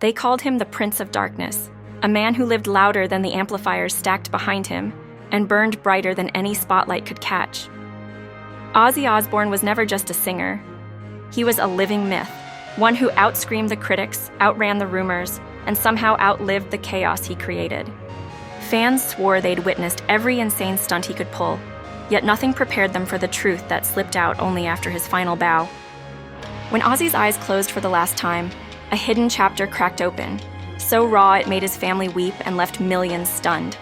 They called him the Prince of Darkness, a man who lived louder than the amplifiers stacked behind him and burned brighter than any spotlight could catch. Ozzy Osbourne was never just a singer. He was a living myth, one who outscreamed the critics, outran the rumors, and somehow outlived the chaos he created. Fans swore they'd witnessed every insane stunt he could pull, yet nothing prepared them for the truth that slipped out only after his final bow. When Ozzy's eyes closed for the last time, a hidden chapter cracked open, so raw it made his family weep and left millions stunned.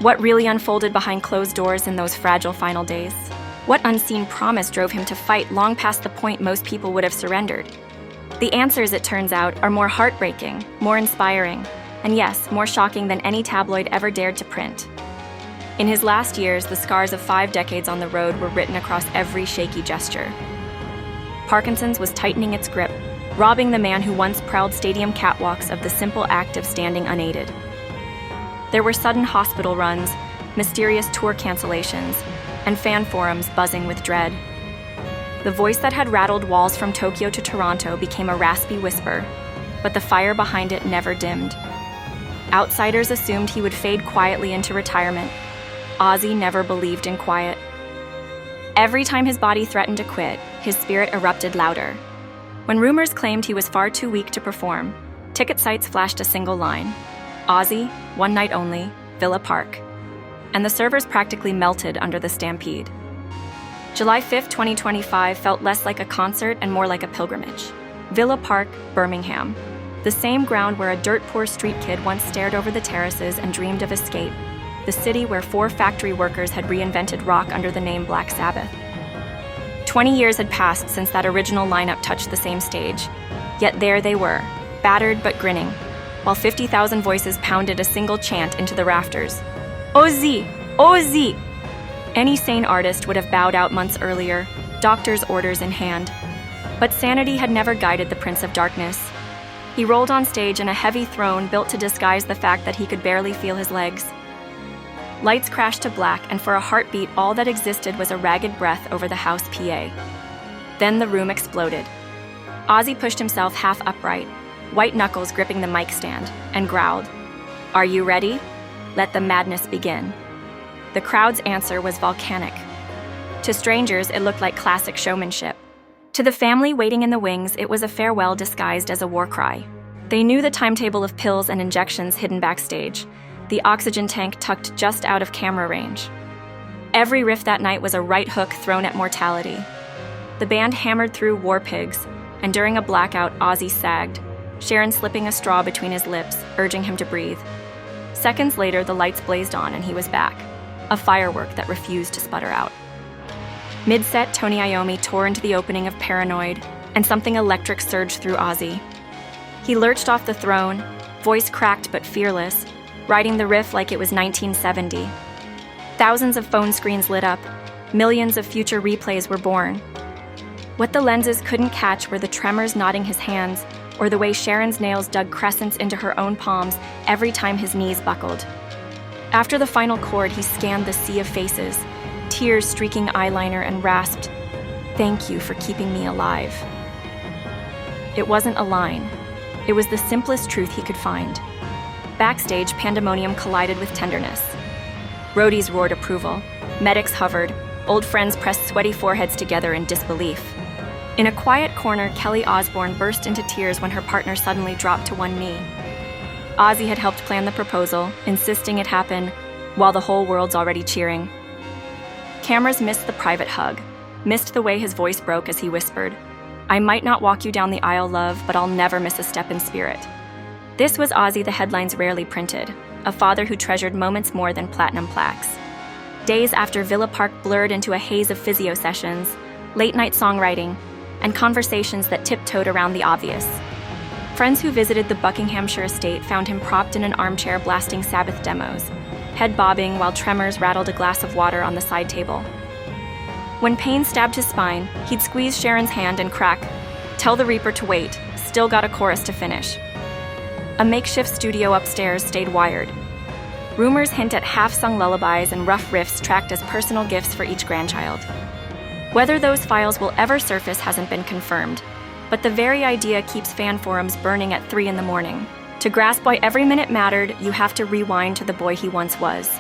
What really unfolded behind closed doors in those fragile final days? What unseen promise drove him to fight long past the point most people would have surrendered? The answers, it turns out, are more heartbreaking, more inspiring, and yes, more shocking than any tabloid ever dared to print. In his last years, the scars of 5 decades on the road were written across every shaky gesture. Parkinson's was tightening its grip, robbing the man who once prowled stadium catwalks of the simple act of standing unaided. There were sudden hospital runs, mysterious tour cancellations, and fan forums buzzing with dread. The voice that had rattled walls from Tokyo to Toronto became a raspy whisper, but the fire behind it never dimmed. Outsiders assumed he would fade quietly into retirement. Ozzy never believed in quiet. Every time his body threatened to quit, his spirit erupted louder. When rumors claimed he was far too weak to perform, ticket sites flashed a single line: Ozzy, one night only, Villa Park. And the servers practically melted under the stampede. July 5, 2025 felt less like a concert and more like a pilgrimage. Villa Park, Birmingham. The same ground where a dirt-poor street kid once stared over the terraces and dreamed of escape. The city where 4 factory workers had reinvented rock under the name Black Sabbath. 20 years had passed since that original lineup touched the same stage. Yet there they were, battered but grinning, while 50,000 voices pounded a single chant into the rafters. Ozzy! Ozzy! Any sane artist would have bowed out months earlier, doctor's orders in hand. But sanity had never guided the Prince of Darkness. He rolled on stage in a heavy throne built to disguise the fact that he could barely feel his legs. Lights crashed to black, and for a heartbeat, all that existed was a ragged breath over the house PA. Then the room exploded. Ozzy pushed himself half upright, white knuckles gripping the mic stand, and growled, "Are you ready? Let the madness begin." The crowd's answer was volcanic. To strangers, it looked like classic showmanship. To the family waiting in the wings, it was a farewell disguised as a war cry. They knew the timetable of pills and injections hidden backstage, the oxygen tank tucked just out of camera range. Every riff that night was a right hook thrown at mortality. The band hammered through War Pigs, and during a blackout, Ozzy sagged, Sharon slipping a straw between his lips, urging him to breathe. Seconds later, the lights blazed on and he was back, a firework that refused to sputter out. Mid-set, Tony Iommi tore into the opening of Paranoid, and something electric surged through Ozzy. He lurched off the throne, voice cracked but fearless, riding the riff like it was 1970. Thousands of phone screens lit up, millions of future replays were born. What the lenses couldn't catch were the tremors knotting his hands, or the way Sharon's nails dug crescents into her own palms every time his knees buckled. After the final chord, he scanned the sea of faces, tears streaking eyeliner, and rasped, "Thank you for keeping me alive." It wasn't a line. It was the simplest truth he could find. Backstage, pandemonium collided with tenderness. Roadies roared approval. Medics hovered. Old friends pressed sweaty foreheads together in disbelief. In a quiet corner, Kelly Osbourne burst into tears when her partner suddenly dropped to one knee. Ozzy had helped plan the proposal, insisting it happen, while the whole world's already cheering. Cameras missed the private hug, missed the way his voice broke as he whispered, "I might not walk you down the aisle, love, but I'll never miss a step in spirit." This was Ozzy the headlines rarely printed, a father who treasured moments more than platinum plaques. Days after Villa Park blurred into a haze of physio sessions, late-night songwriting, and conversations that tiptoed around the obvious. Friends who visited the Buckinghamshire estate found him propped in an armchair blasting Sabbath demos, head bobbing while tremors rattled a glass of water on the side table. When pain stabbed his spine, he'd squeeze Sharon's hand and crack, "Tell the Reaper to wait, still got a chorus to finish." A makeshift studio upstairs stayed wired. Rumors hint at half-sung lullabies and rough riffs tracked as personal gifts for each grandchild. Whether those files will ever surface hasn't been confirmed, But the very idea keeps fan forums burning at 3 in the morning. To grasp why every minute mattered, you have to rewind to the boy he once was.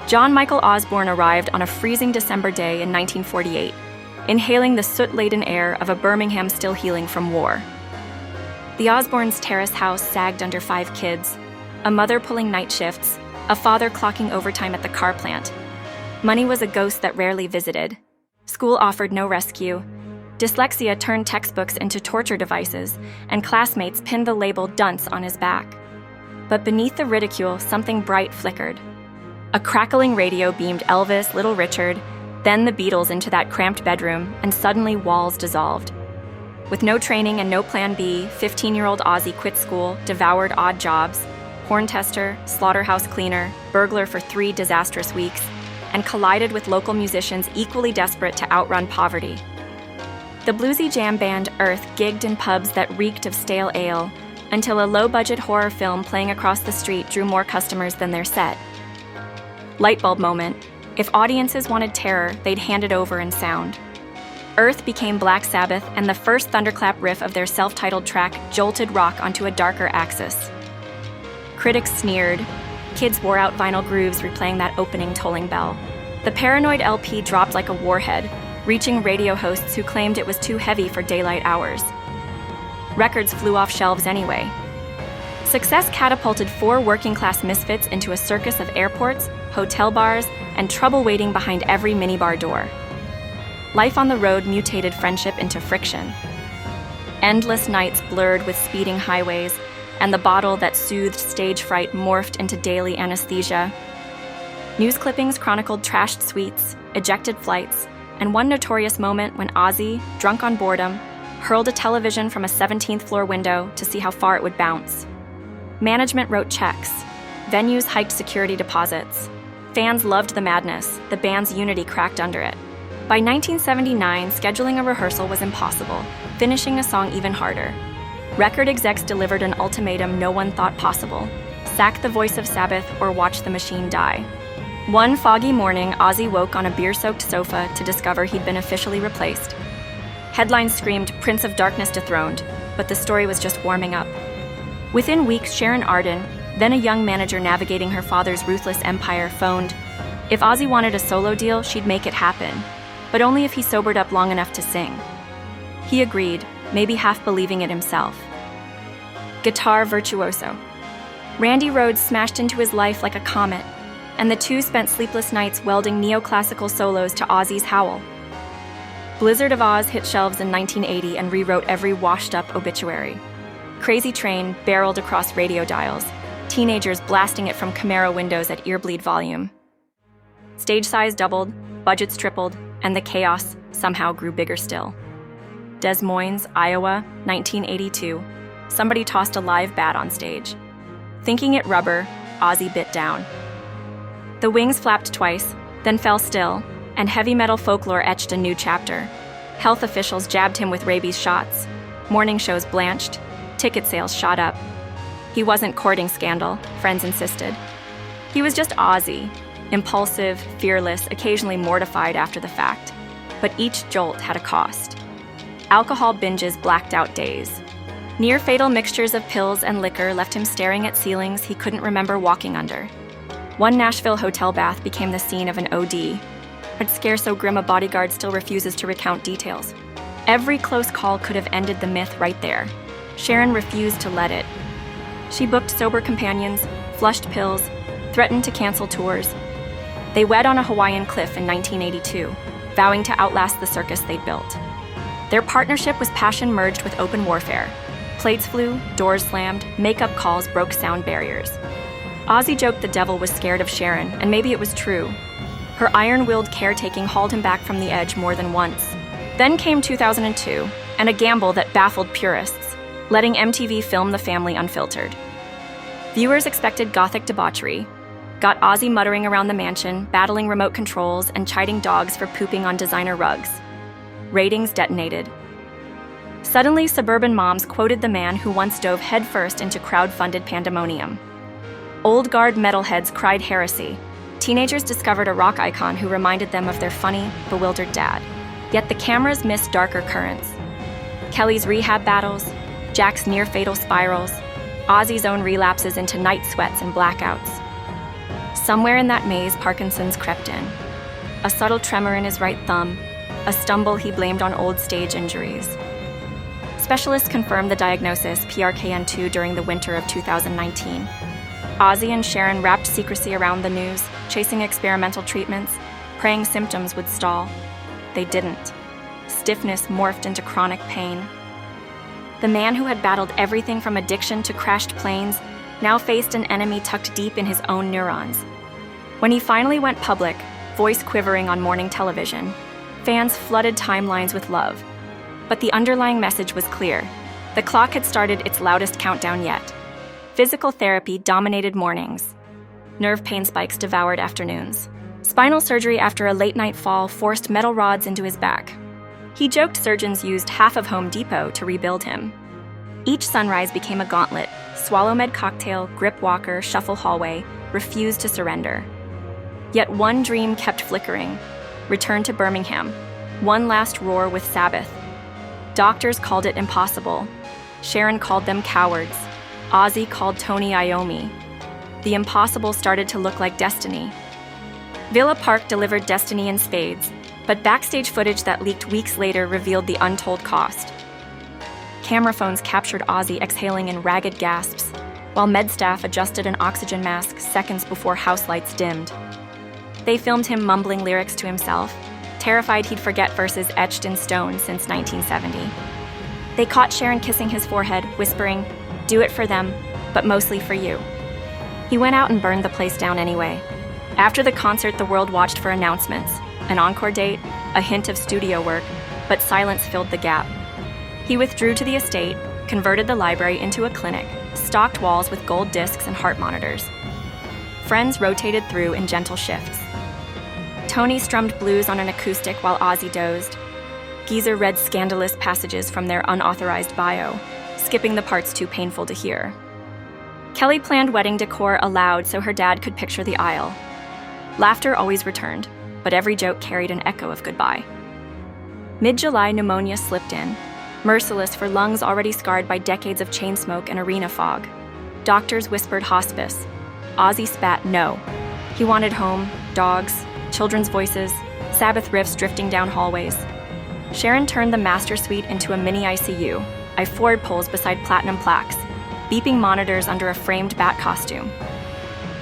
John Michael Osbourne arrived on a freezing December day in 1948, inhaling the soot-laden air of a Birmingham still healing from war. The Osbournes' terrace house sagged under 5 kids, a mother pulling night shifts, a father clocking overtime at the car plant. Money was a ghost that rarely visited. School offered no rescue. Dyslexia turned textbooks into torture devices, and classmates pinned the label dunce on his back. But beneath the ridicule, something bright flickered. A crackling radio beamed Elvis, Little Richard, then the Beatles into that cramped bedroom, and suddenly walls dissolved. With no training and no plan B, 15-year-old Ozzy quit school, devoured odd jobs, horn tester, slaughterhouse cleaner, burglar for 3 disastrous weeks, and collided with local musicians equally desperate to outrun poverty. The bluesy jam band Earth gigged in pubs that reeked of stale ale, until a low-budget horror film playing across the street drew more customers than their set. Lightbulb moment. If audiences wanted terror, they'd hand it over in sound. Earth became Black Sabbath, and the first thunderclap riff of their self-titled track jolted rock onto a darker axis. Critics sneered. Kids wore out vinyl grooves replaying that opening tolling bell. The Paranoid LP dropped like a warhead, reaching radio hosts who claimed it was too heavy for daylight hours. Records flew off shelves anyway. Success catapulted 4 working-class misfits into a circus of airports, hotel bars, and trouble waiting behind every minibar door. Life on the road mutated friendship into friction. Endless nights blurred with speeding highways, and the bottle that soothed stage fright morphed into daily anesthesia. News clippings chronicled trashed suites, ejected flights, and one notorious moment when Ozzy, drunk on boredom, hurled a television from a 17th floor window to see how far it would bounce. Management wrote checks. Venues hiked security deposits. Fans loved the madness. The band's unity cracked under it. By 1979, scheduling a rehearsal was impossible, finishing a song even harder. Record execs delivered an ultimatum no one thought possible: sack the voice of Sabbath or watch the machine die. One foggy morning, Ozzy woke on a beer-soaked sofa to discover he'd been officially replaced. Headlines screamed, "Prince of Darkness dethroned," but the story was just warming up. Within weeks, Sharon Arden, then a young manager navigating her father's ruthless empire, phoned. If Ozzy wanted a solo deal, she'd make it happen, but only if he sobered up long enough to sing. He agreed, maybe half believing it himself. Guitar virtuoso. Randy Rhoads smashed into his life like a comet, and the two spent sleepless nights welding neoclassical solos to Ozzy's howl. Blizzard of Oz hit shelves in 1980 and rewrote every washed-up obituary. Crazy Train barreled across radio dials, teenagers blasting it from Camaro windows at earbleed volume. Stage size doubled, budgets tripled, and the chaos somehow grew bigger still. Des Moines, Iowa, 1982. Somebody tossed a live bat on stage. Thinking it rubber, Ozzy bit down. The wings flapped twice, then fell still, and heavy metal folklore etched a new chapter. Health officials jabbed him with rabies shots. Morning shows blanched. Ticket sales shot up. He wasn't courting scandal, friends insisted. He was just Ozzy, impulsive, fearless, occasionally mortified after the fact. But each jolt had a cost. Alcohol binges blacked out days. Near-fatal mixtures of pills and liquor left him staring at ceilings he couldn't remember walking under. One Nashville hotel bath became the scene of an OD. But scare so grim a bodyguard still refuses to recount details. Every close call could have ended the myth right there. Sharon refused to let it. She booked sober companions, flushed pills, threatened to cancel tours. They wed on a Hawaiian cliff in 1982, vowing to outlast the circus they'd built. Their partnership was passion merged with open warfare. Plates flew, doors slammed, makeup calls broke sound barriers. Ozzy joked the devil was scared of Sharon, and maybe it was true. Her iron-willed caretaking hauled him back from the edge more than once. Then came 2002, and a gamble that baffled purists, letting MTV film the family unfiltered. Viewers expected gothic debauchery, got Ozzy muttering around the mansion, battling remote controls, and chiding dogs for pooping on designer rugs. Ratings detonated. Suddenly, suburban moms quoted the man who once dove headfirst into crowd-funded pandemonium. Old guard metalheads cried heresy. Teenagers discovered a rock icon who reminded them of their funny, bewildered dad. Yet the cameras missed darker currents. Kelly's rehab battles, Jack's near-fatal spirals, Ozzy's own relapses into night sweats and blackouts. Somewhere in that maze, Parkinson's crept in. A subtle tremor in his right thumb, a stumble he blamed on old stage injuries. Specialists confirmed the diagnosis, PRKN2, during the winter of 2019. Ozzy and Sharon wrapped secrecy around the news, chasing experimental treatments, praying symptoms would stall. They didn't. Stiffness morphed into chronic pain. The man who had battled everything from addiction to crashed planes now faced an enemy tucked deep in his own neurons. When he finally went public, voice quivering on morning television, fans flooded timelines with love. But the underlying message was clear. The clock had started its loudest countdown yet. Physical therapy dominated mornings. Nerve pain spikes devoured afternoons. Spinal surgery after a late-night fall forced metal rods into his back. He joked surgeons used half of Home Depot to rebuild him. Each sunrise became a gauntlet. Swallow med cocktail, grip walker, shuffle hallway, refused to surrender. Yet one dream kept flickering. Return to Birmingham. One last roar with Sabbath. Doctors called it impossible. Sharon called them cowards. Ozzy called Tony Iommi. The impossible started to look like destiny. Villa Park delivered destiny in spades, but backstage footage that leaked weeks later revealed the untold cost. Camera phones captured Ozzy exhaling in ragged gasps, while med staff adjusted an oxygen mask seconds before house lights dimmed. They filmed him mumbling lyrics to himself, terrified he'd forget verses etched in stone since 1970. They caught Sharon kissing his forehead, whispering, "Do it for them, but mostly for you." He went out and burned the place down anyway. After the concert, the world watched for announcements, an encore date, a hint of studio work, but silence filled the gap. He withdrew to the estate, converted the library into a clinic, stocked walls with gold discs and heart monitors. Friends rotated through in gentle shifts. Tony strummed blues on an acoustic while Ozzy dozed. Geezer read scandalous passages from their unauthorized bio, skipping the parts too painful to hear. Kelly planned wedding decor aloud so her dad could picture the aisle. Laughter always returned, but every joke carried an echo of goodbye. Mid-July, pneumonia slipped in, merciless for lungs already scarred by decades of chain smoke and arena fog. Doctors whispered hospice. Ozzy spat no. He wanted home, dogs, children's voices, Sabbath riffs drifting down hallways. Sharon turned the master suite into a mini ICU, I-Ford poles beside platinum plaques, beeping monitors under a framed bat costume.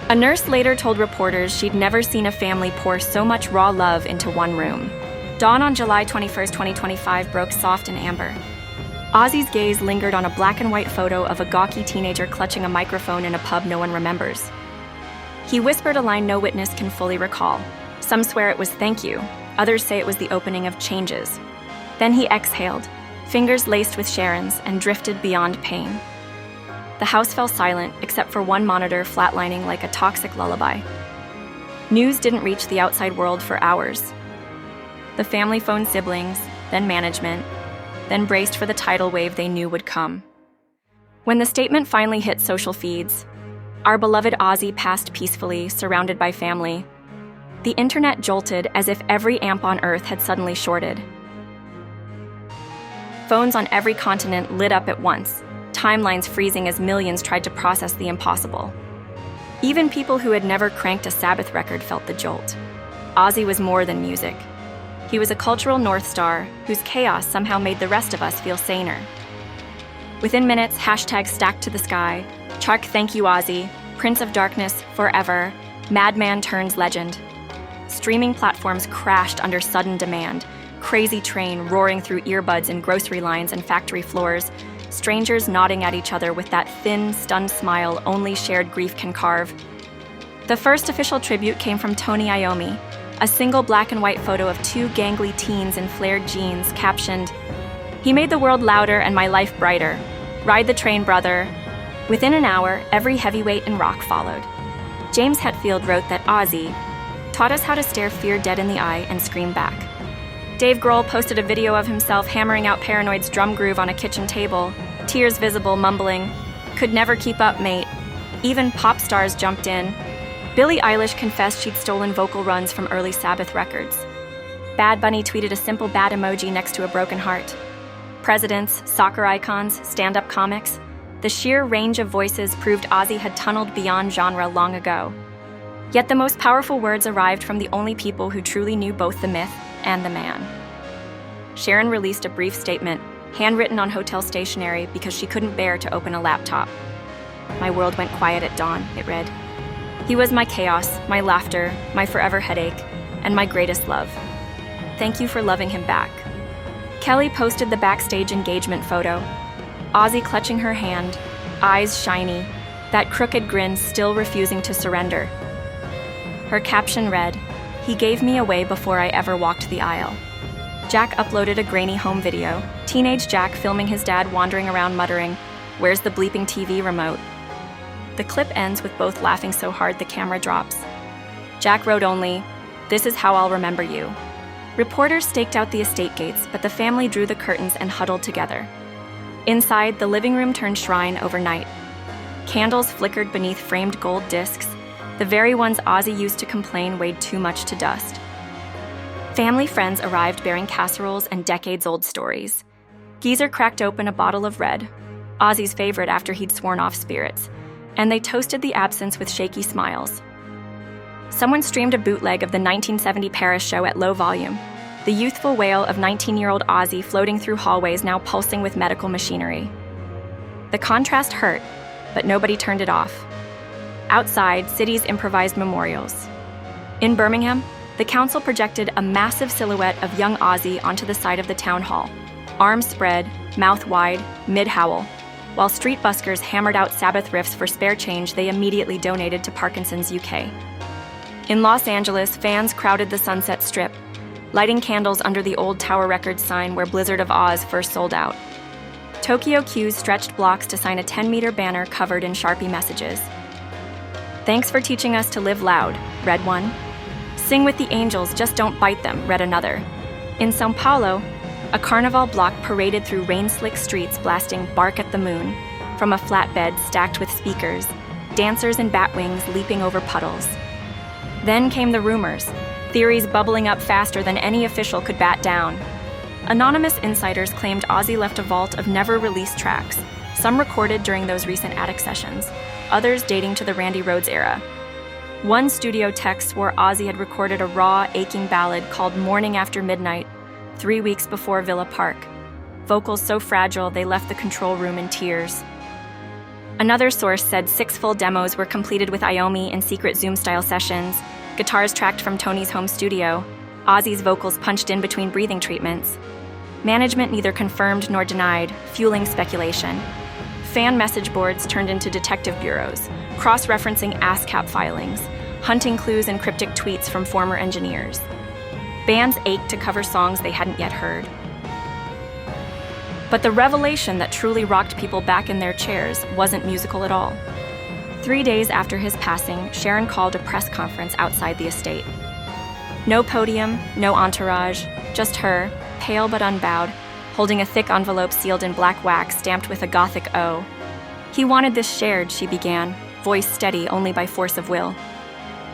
A nurse later told reporters she'd never seen a family pour so much raw love into one room. Dawn on July 21, 2025 broke soft and amber. Ozzy's gaze lingered on a black and white photo of a gawky teenager clutching a microphone in a pub no one remembers. He whispered a line no witness can fully recall. Some swear it was thank you, others say it was the opening of changes. Then he exhaled, fingers laced with Sharon's, and drifted beyond pain. The house fell silent, except for one monitor flatlining like a toxic lullaby. News didn't reach the outside world for hours. The family phoned siblings, then management, then braced for the tidal wave they knew would come. When the statement finally hit social feeds, our beloved Ozzy passed peacefully, surrounded by family. The internet jolted as if every amp on Earth had suddenly shorted. Phones on every continent lit up at once, timelines freezing as millions tried to process the impossible. Even people who had never cranked a Sabbath record felt the jolt. Ozzy was more than music. He was a cultural North Star whose chaos somehow made the rest of us feel saner. Within minutes, hashtags stacked to the sky, Chuck thank you Ozzy, Prince of Darkness forever, Madman turns legend. Streaming platforms crashed under sudden demand, Crazy Train roaring through earbuds in grocery lines and factory floors, strangers nodding at each other with that thin, stunned smile only shared grief can carve. The first official tribute came from Tony Iommi, a single black and white photo of two gangly teens in flared jeans captioned, "He made the world louder and my life brighter. Ride the train, brother." Within an hour, every heavyweight in rock followed. James Hetfield wrote that Ozzy taught us how to stare fear dead in the eye and scream back. Dave Grohl posted a video of himself hammering out Paranoid's drum groove on a kitchen table, tears visible, mumbling, "Could never keep up, mate." Even pop stars jumped in. Billie Eilish confessed she'd stolen vocal runs from early Sabbath records. Bad Bunny tweeted a simple bat emoji next to a broken heart. Presidents, soccer icons, stand-up comics. The sheer range of voices proved Ozzy had tunneled beyond genre long ago. Yet the most powerful words arrived from the only people who truly knew both the myth and the man. Sharon released a brief statement, handwritten on hotel stationery because she couldn't bear to open a laptop. "My world went quiet at dawn," it read. "He was my chaos, my laughter, my forever headache, and my greatest love. Thank you for loving him back." Kelly posted the backstage engagement photo. Ozzy clutching her hand, eyes shiny, that crooked grin still refusing to surrender. Her caption read, "He gave me away before I ever walked the aisle." Jack uploaded a grainy home video, teenage Jack filming his dad wandering around muttering, "Where's the bleeping TV remote?" The clip ends with both laughing so hard the camera drops. Jack wrote only, "This is how I'll remember you." Reporters staked out the estate gates, but the family drew the curtains and huddled together. Inside, the living room turned shrine overnight. Candles flickered beneath framed gold discs, the very ones Ozzy used to complain weighed too much to dust. Family friends arrived bearing casseroles and decades-old stories. Geezer cracked open a bottle of red, Ozzy's favorite after he'd sworn off spirits, and they toasted the absence with shaky smiles. Someone streamed a bootleg of the 1970 Paris show at low volume, the youthful wail of 19-year-old Ozzy floating through hallways now pulsing with medical machinery. The contrast hurt, but nobody turned it off. Outside, cities improvised memorials. In Birmingham, the council projected a massive silhouette of young Ozzy onto the side of the town hall, arms spread, mouth wide, mid-howl, while street buskers hammered out Sabbath riffs for spare change they immediately donated to Parkinson's UK. In Los Angeles, fans crowded the Sunset Strip, lighting candles under the old Tower Records sign where Blizzard of Oz first sold out. Tokyo queues stretched blocks to sign a 10-meter banner covered in Sharpie messages. "Thanks for teaching us to live loud," read one. "Sing with the angels, just don't bite them," read another. In São Paulo, a carnival block paraded through rain-slick streets blasting "Bark at the Moon" from a flatbed stacked with speakers, dancers in bat wings leaping over puddles. Then came the rumors, theories bubbling up faster than any official could bat down. Anonymous insiders claimed Ozzy left a vault of never-released tracks, some recorded during those recent attic sessions, others dating to the Randy Rhoads era. One studio tech swore Ozzy had recorded a raw, aching ballad called "Morning After Midnight" 3 weeks before Villa Park, vocals so fragile they left the control room in tears. Another source said 6 full demos were completed with Iommi in secret Zoom-style sessions, guitars tracked from Tony's home studio, Ozzy's vocals punched in between breathing treatments. Management neither confirmed nor denied, fueling speculation. Fan message boards turned into detective bureaus, cross-referencing ASCAP filings, hunting clues and cryptic tweets from former engineers. Bands ached to cover songs they hadn't yet heard. But the revelation that truly rocked people back in their chairs wasn't musical at all. 3 days after his passing, Sharon called a press conference outside the estate. No podium, no entourage, just her, pale but unbowed, holding a thick envelope sealed in black wax stamped with a Gothic O. "He wanted this shared," she began, voice steady only by force of will.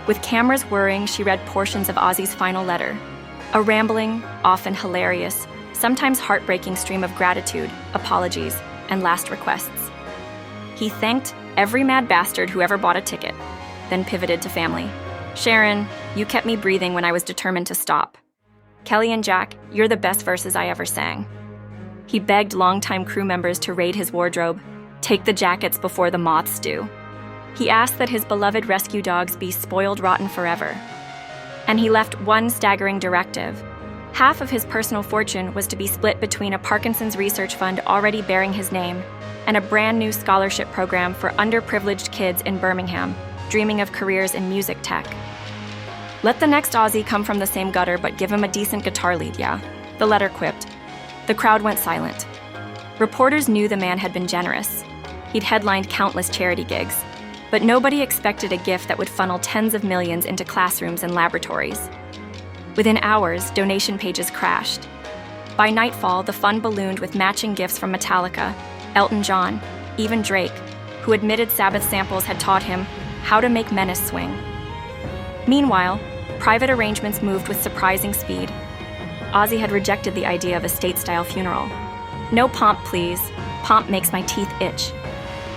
With cameras whirring, she read portions of Ozzy's final letter, a rambling, often hilarious, sometimes heartbreaking stream of gratitude, apologies, and last requests. He thanked every mad bastard who ever bought a ticket, then pivoted to family. "Sharon, you kept me breathing when I was determined to stop. Kelly and Jack, you're the best verses I ever sang." He begged longtime crew members to raid his wardrobe, take the jackets before the moths do. He asked that his beloved rescue dogs be spoiled rotten forever. And he left one staggering directive. Half of his personal fortune was to be split between a Parkinson's research fund already bearing his name and a brand new scholarship program for underprivileged kids in Birmingham, dreaming of careers in music tech. "Let the next Ozzy come from the same gutter, but give him a decent guitar lead, yeah?" the letter quipped. The crowd went silent. Reporters knew the man had been generous. He'd headlined countless charity gigs, but nobody expected a gift that would funnel tens of millions into classrooms and laboratories. Within hours, donation pages crashed. By nightfall, the fund ballooned with matching gifts from Metallica, Elton John, even Drake, who admitted Sabbath samples had taught him how to make Menace swing. Meanwhile, private arrangements moved with surprising speed. Ozzy had rejected the idea of a state-style funeral. "No pomp, please. Pomp makes my teeth itch."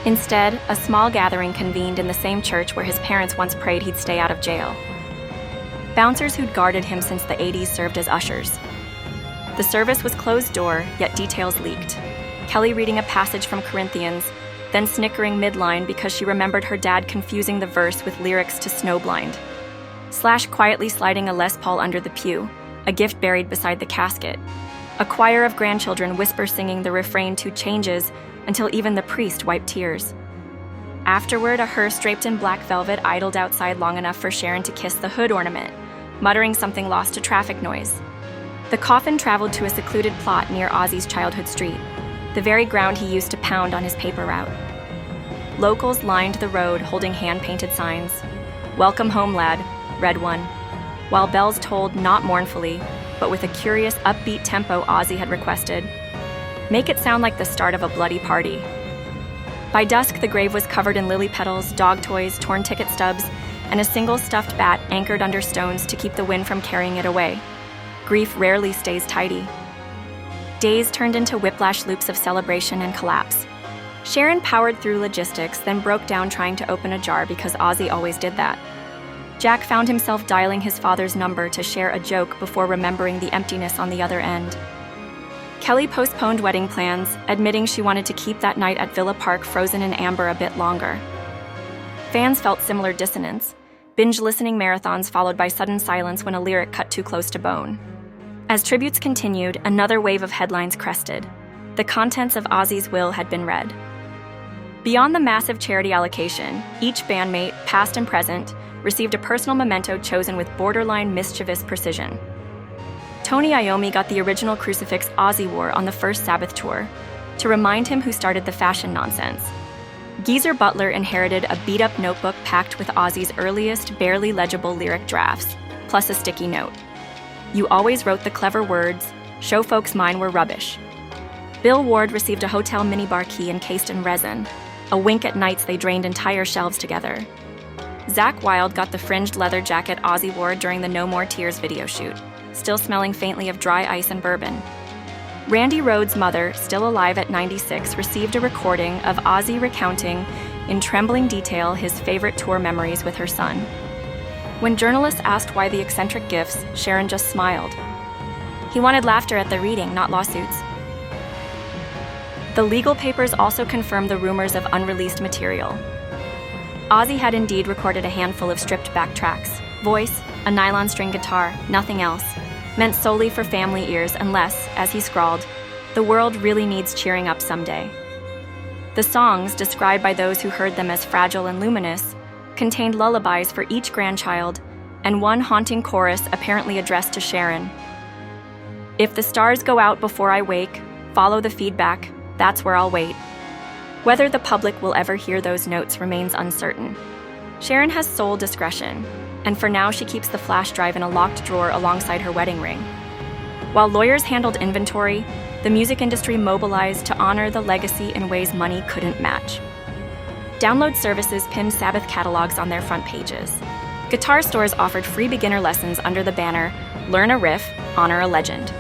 Instead, a small gathering convened in the same church where his parents once prayed he'd stay out of jail. Bouncers who'd guarded him since the 80s served as ushers. The service was closed door, yet details leaked. Kelly reading a passage from Corinthians, then snickering midline because she remembered her dad confusing the verse with lyrics to Snowblind. Slash quietly sliding a Les Paul under the pew, a gift buried beside the casket. A choir of grandchildren whisper singing the refrain to Changes until even the priest wiped tears. Afterward, a hearse draped in black velvet idled outside long enough for Sharon to kiss the hood ornament, muttering something lost to traffic noise. The coffin traveled to a secluded plot near Ozzy's childhood street, the very ground he used to pound on his paper route. Locals lined the road holding hand-painted signs. "Welcome home, lad," read one, while bells tolled not mournfully, but with a curious upbeat tempo Ozzy had requested. "Make it sound like the start of a bloody party." By dusk, the grave was covered in lily petals, dog toys, torn ticket stubs, and a single stuffed bat anchored under stones to keep the wind from carrying it away. Grief rarely stays tidy. Days turned into whiplash loops of celebration and collapse. Sharon powered through logistics, then broke down trying to open a jar because Ozzy always did that. Jack found himself dialing his father's number to share a joke before remembering the emptiness on the other end. Kelly postponed wedding plans, admitting she wanted to keep that night at Villa Park frozen in amber a bit longer. Fans felt similar dissonance, binge-listening marathons followed by sudden silence when a lyric cut too close to bone. As tributes continued, another wave of headlines crested. The contents of Ozzy's will had been read. Beyond the massive charity allocation, each bandmate, past and present, received a personal memento chosen with borderline mischievous precision. Tony Iommi got the original crucifix Ozzy wore on the first Sabbath tour, to remind him who started the fashion nonsense. Geezer Butler inherited a beat-up notebook packed with Ozzy's earliest, barely legible lyric drafts, plus a sticky note. "You always wrote the clever words, show folks mine were rubbish." Bill Ward received a hotel minibar key encased in resin, a wink at nights they drained entire shelves together. Zakk Wylde got the fringed leather jacket Ozzy wore during the No More Tears video shoot, still smelling faintly of dry ice and bourbon. Randy Rhoads' mother, still alive at 96, received a recording of Ozzy recounting in trembling detail his favorite tour memories with her son. When journalists asked why the eccentric gifts, Sharon just smiled. He wanted laughter at the reading, not lawsuits. The legal papers also confirmed the rumors of unreleased material. Ozzy had indeed recorded a handful of stripped-back tracks. Voice, a nylon string guitar, nothing else. Meant solely for family ears unless, as he scrawled, "The world really needs cheering up someday." The songs, described by those who heard them as fragile and luminous, contained lullabies for each grandchild, and one haunting chorus apparently addressed to Sharon. "If the stars go out before I wake, follow the feedback, that's where I'll wait." Whether the public will ever hear those notes remains uncertain. Sharon has sole discretion, and for now she keeps the flash drive in a locked drawer alongside her wedding ring. While lawyers handled inventory, the music industry mobilized to honor the legacy in ways money couldn't match. Download services pinned Sabbath catalogs on their front pages. Guitar stores offered free beginner lessons under the banner, "Learn a riff, honor a legend."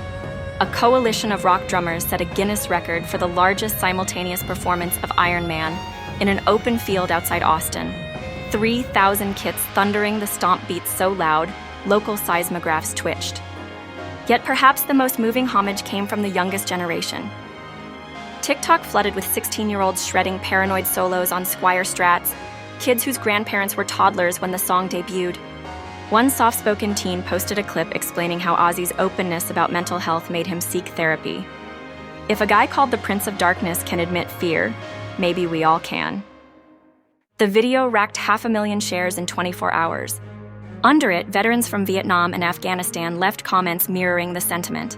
A coalition of rock drummers set a Guinness record for the largest simultaneous performance of Iron Man in an open field outside Austin. 3,000 kits thundering the stomp beats so loud, local seismographs twitched. Yet perhaps the most moving homage came from the youngest generation. TikTok flooded with 16-year-olds shredding Paranoid solos on Squire Strats, kids whose grandparents were toddlers when the song debuted. One soft-spoken teen posted a clip explaining how Ozzy's openness about mental health made him seek therapy. If a guy called the Prince of Darkness can admit fear, maybe we all can. The video racked 500,000 shares in 24 hours. Under it, veterans from Vietnam and Afghanistan left comments mirroring the sentiment.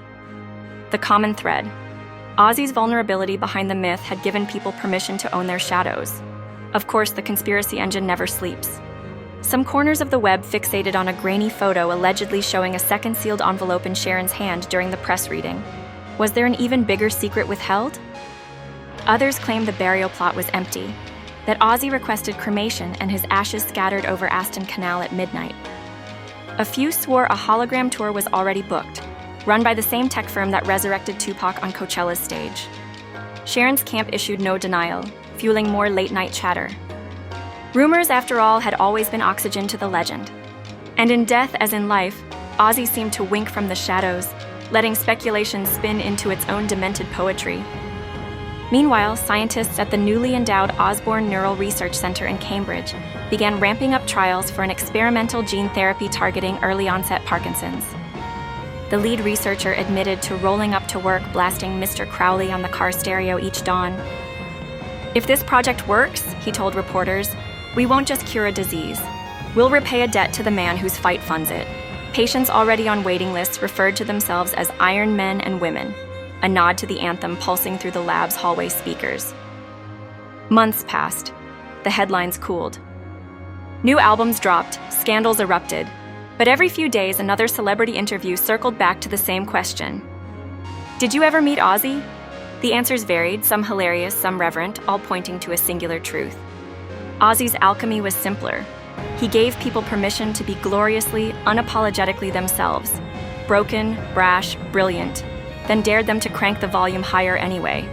The common thread: Ozzy's vulnerability behind the myth had given people permission to own their shadows. Of course, the conspiracy engine never sleeps. Some corners of the web fixated on a grainy photo allegedly showing a second sealed envelope in Sharon's hand during the press reading. Was there an even bigger secret withheld? Others claimed the burial plot was empty, that Ozzy requested cremation and his ashes scattered over Aston Canal at midnight. A few swore a hologram tour was already booked, run by the same tech firm that resurrected Tupac on Coachella's stage. Sharon's camp issued no denial, fueling more late-night chatter. Rumors, after all, had always been oxygen to the legend. And in death as in life, Ozzy seemed to wink from the shadows, letting speculation spin into its own demented poetry. Meanwhile, scientists at the newly endowed Osbourne Neural Research Center in Cambridge began ramping up trials for an experimental gene therapy targeting early-onset Parkinson's. The lead researcher admitted to rolling up to work blasting Mr. Crowley on the car stereo each dawn. "If this project works," he told reporters, "we won't just cure a disease. We'll repay a debt to the man whose fight funds it." Patients already on waiting lists referred to themselves as Iron Men and Women, a nod to the anthem pulsing through the lab's hallway speakers. Months passed. The headlines cooled. New albums dropped, scandals erupted, but every few days another celebrity interview circled back to the same question. Did you ever meet Ozzy? The answers varied, some hilarious, some reverent, all pointing to a singular truth. Ozzy's alchemy was simpler. He gave people permission to be gloriously, unapologetically themselves, broken, brash, brilliant, then dared them to crank the volume higher anyway.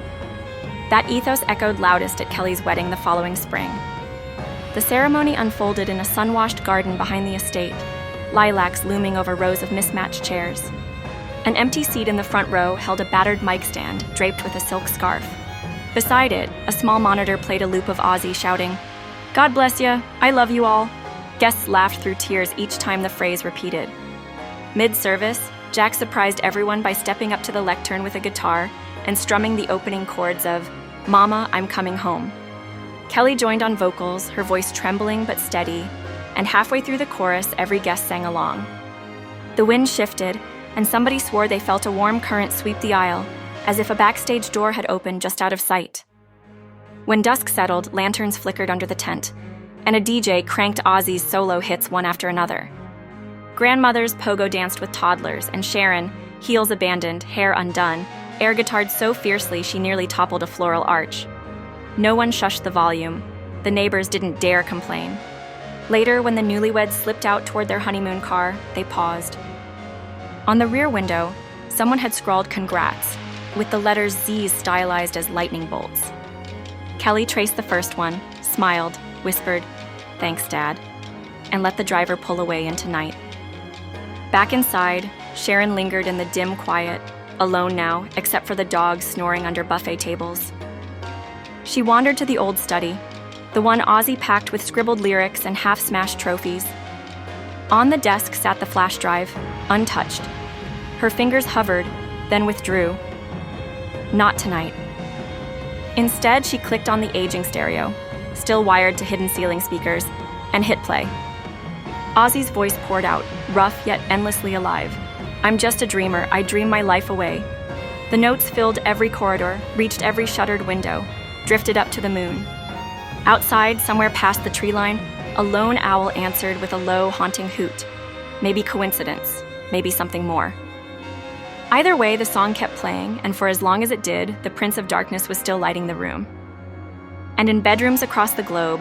That ethos echoed loudest at Kelly's wedding the following spring. The ceremony unfolded in a sun-washed garden behind the estate, lilacs looming over rows of mismatched chairs. An empty seat in the front row held a battered mic stand draped with a silk scarf. Beside it, a small monitor played a loop of Ozzy shouting, "God bless ya, I love you all." Guests laughed through tears each time the phrase repeated. Mid-service, Jack surprised everyone by stepping up to the lectern with a guitar and strumming the opening chords of "Mama, I'm Coming Home." Kelly joined on vocals, her voice trembling but steady, and halfway through the chorus, every guest sang along. The wind shifted, and somebody swore they felt a warm current sweep the aisle, as if a backstage door had opened just out of sight. When dusk settled, lanterns flickered under the tent, and a DJ cranked Ozzy's solo hits one after another. Grandmothers pogo danced with toddlers, and Sharon, heels abandoned, hair undone, air guitared so fiercely she nearly toppled a floral arch. No one shushed the volume. The neighbors didn't dare complain. Later, when the newlyweds slipped out toward their honeymoon car, they paused. On the rear window, someone had scrawled "Congrats," with the letters Z's stylized as lightning bolts. Kelly traced the first one, smiled, whispered, "Thanks, Dad," and let the driver pull away into night. Back inside, Sharon lingered in the dim quiet, alone now, except for the dogs snoring under buffet tables. She wandered to the old study, the one Ozzy packed with scribbled lyrics and half-smashed trophies. On the desk sat the flash drive, untouched. Her fingers hovered, then withdrew. Not tonight. Instead, she clicked on the aging stereo, still wired to hidden ceiling speakers, and hit play. Ozzy's voice poured out, rough yet endlessly alive. "I'm just a dreamer, I dream my life away." The notes filled every corridor, reached every shuttered window, drifted up to the moon. Outside, somewhere past the tree line, a lone owl answered with a low, haunting hoot. Maybe coincidence, maybe something more. Either way, the song kept playing, and for as long as it did, the Prince of Darkness was still lighting the room. And in bedrooms across the globe,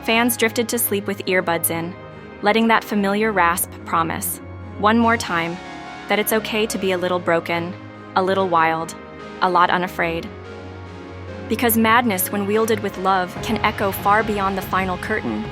fans drifted to sleep with earbuds in, letting that familiar rasp promise, one more time, that it's okay to be a little broken, a little wild, a lot unafraid. Because madness, when wielded with love, can echo far beyond the final curtain,